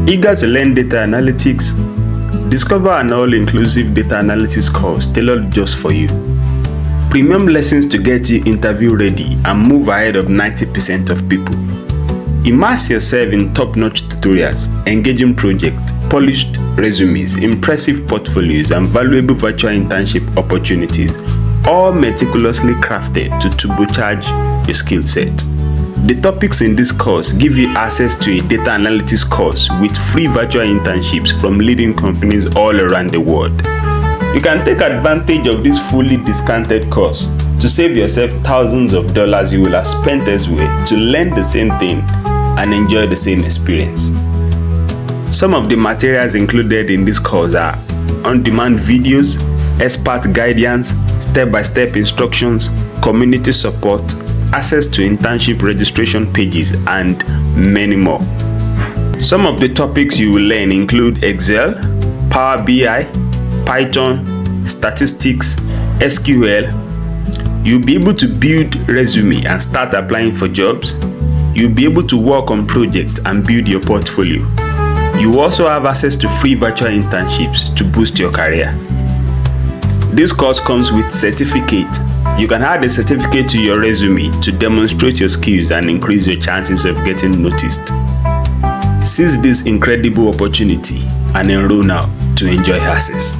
Eager to learn data analytics? Discover an all-inclusive data analytics course tailored just for you. Premium lessons to get you interview ready and move ahead of 90% of people. Immerse yourself in top-notch tutorials, engaging projects, polished resumes, impressive portfolios, and valuable virtual internship opportunities, all meticulously crafted to turbocharge your skill set. The topics in this course give you access to a data analytics course with free virtual internships from leading companies all around the world. You can take advantage of this fully discounted course to save yourself thousands of dollars you will have spent elsewhere to learn the same thing and enjoy the same experience. Some of the materials included in this course are on-demand videos, expert guidance, step-by-step instructions, community support, access to internship registration pages, and many more. Some of the topics you will learn include Excel, Power BI, Python, statistics, SQL. You'll be able to build resume and start applying for jobs. You'll be able to work on projects and build your portfolio. You also have access to free virtual internships to boost your career. This course comes with certificate. You can add a certificate to your resume to demonstrate your skills and increase your chances of getting noticed. Seize this incredible opportunity and enroll now to enjoy access.